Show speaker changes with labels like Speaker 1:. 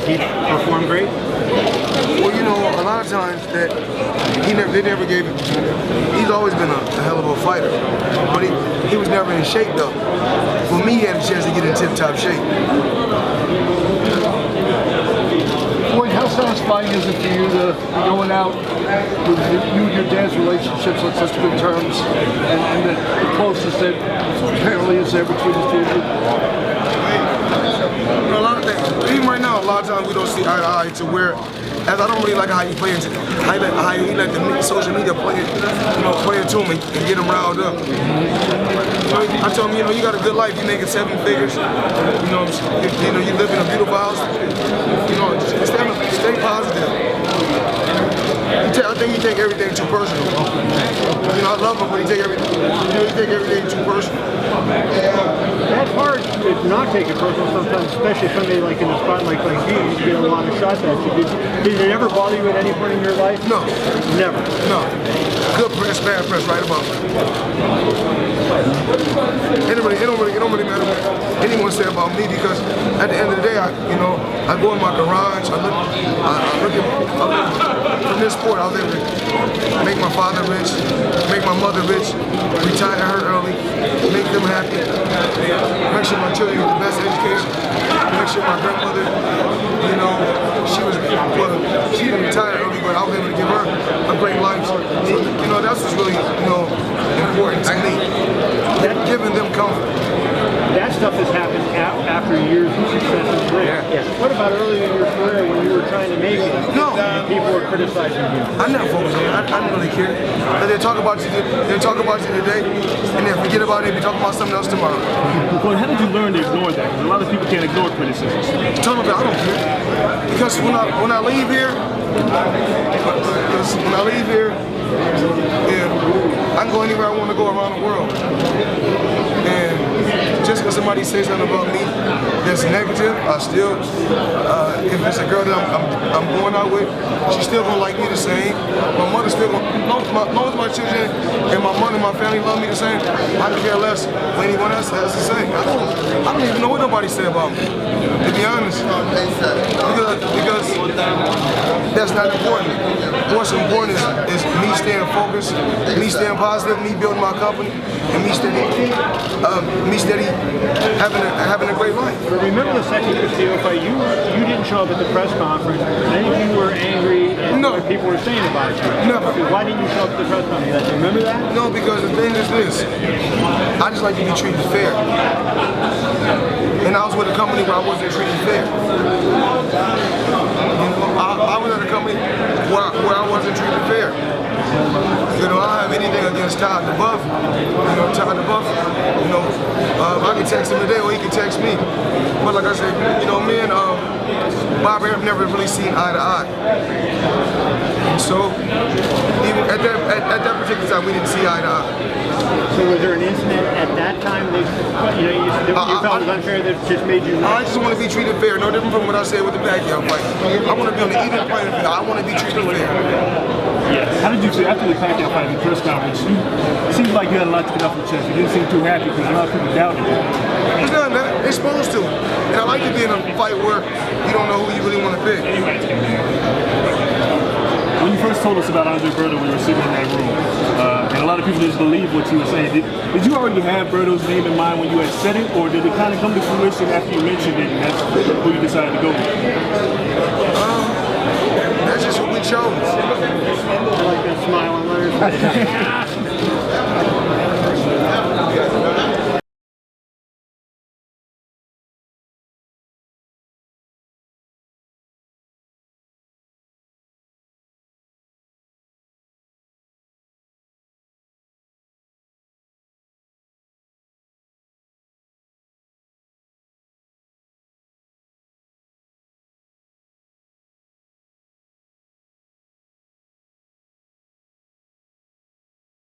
Speaker 1: like he performed great?
Speaker 2: Well, you know, a lot of times that they never gave it. He's always been a hell of a fighter, but he was never in shape though. For me, he had a chance to get in tip-top shape.
Speaker 3: Floyd, how satisfying is it for you to be going out with you and your dad's relationships on such good terms, and the closest that apparently is there between the two of you?
Speaker 2: A lot of things. Even right now, a lot of times we don't see eye to eye to where, as I don't really like how he plays it, how he let the social media play it, play it to him and get him riled up. I told him, you got a good life. You making 7 figures. You live in a beautiful house. Stay positive. I think he take everything too personal. I love him, but he take everything too personal.
Speaker 1: That's hard to not take it personal sometimes, especially somebody like in the spotlight like you. You get a lot of shots at you. Did it ever bother you at any point in your life?
Speaker 2: No.
Speaker 1: Never?
Speaker 2: No. Good press, bad press, right about it. It don't really matter what anyone say about me, because at the end of the day, I go in my garage, I look from this sport, I was able to make my father rich, make my mother rich, retire her early, make them happy, make sure my children get the best education, make sure my grandmother, she didn't retire early, but I was able to give her a great life. So, that's what's really, important to me, giving them comfort.
Speaker 1: That stuff has happened after years of success in career.
Speaker 2: Yeah.
Speaker 1: What about early in your career when you were trying to make it?
Speaker 2: No.
Speaker 1: People were criticizing you.
Speaker 2: I never focused on it. I didn't really care. They talk about you today, and then forget about it and be talking about something else tomorrow.
Speaker 4: Well, how did you learn to ignore that? Because a lot of people can't ignore criticism.
Speaker 2: Tell them that I don't care. Because when I leave here, I can go anywhere I want to go around the world. And just because somebody says something about me that's negative, I still, if it's a girl that I'm going out with, she's still gonna like me the same. My mother's still gonna, as long as my children and my mother and my family love me the same, I can care less what anyone else has to say. I don't even know what nobody say about me, to be honest. Because that's not important. What's important is me staying focused, me staying positive, me building my company, and me steady having a great life.
Speaker 1: But remember the second Castillo fight, you didn't show up at the press conference, and you were angry at what people were saying about you.
Speaker 2: Never.
Speaker 1: Why didn't you show up at the press conference? Do you remember that?
Speaker 2: No, because the thing is this, I just like to be treated fair. And I was with a company where I wasn't treated fair. I was at a company where I wasn't treated fair. I don't have anything against Todd DeBuff. Todd DeBuff, I can text him today or he can text me. But like I said, me and Bob have never really seen eye to eye. And so, even at that particular time, we didn't see eye to eye.
Speaker 1: So was there an incident at that time that you felt it was unfair that just made you?
Speaker 2: I just want to be treated fair. No different from what I said with the Pacquiao fight. I want to be on the even playing field. I want to be treated fair.
Speaker 4: Yes. How did you feel after the Pacquiao fight in the press conference? It seemed like you had a lot to get off your chest. You didn't seem too happy because a lot of people doubted you.
Speaker 2: It's not that. They're supposed to. And I like to be in a fight where you don't know who you really want to pick.
Speaker 4: When you first told us about Andre Berto, we were sitting in that room, and a lot of people didn't believe what you were saying. Did you already have Berto's name in mind when you had said it, or did it kind of come to fruition after you mentioned it, and that's who you decided to go with?
Speaker 2: That's just who we chose.
Speaker 1: I like that smile on Larry's face.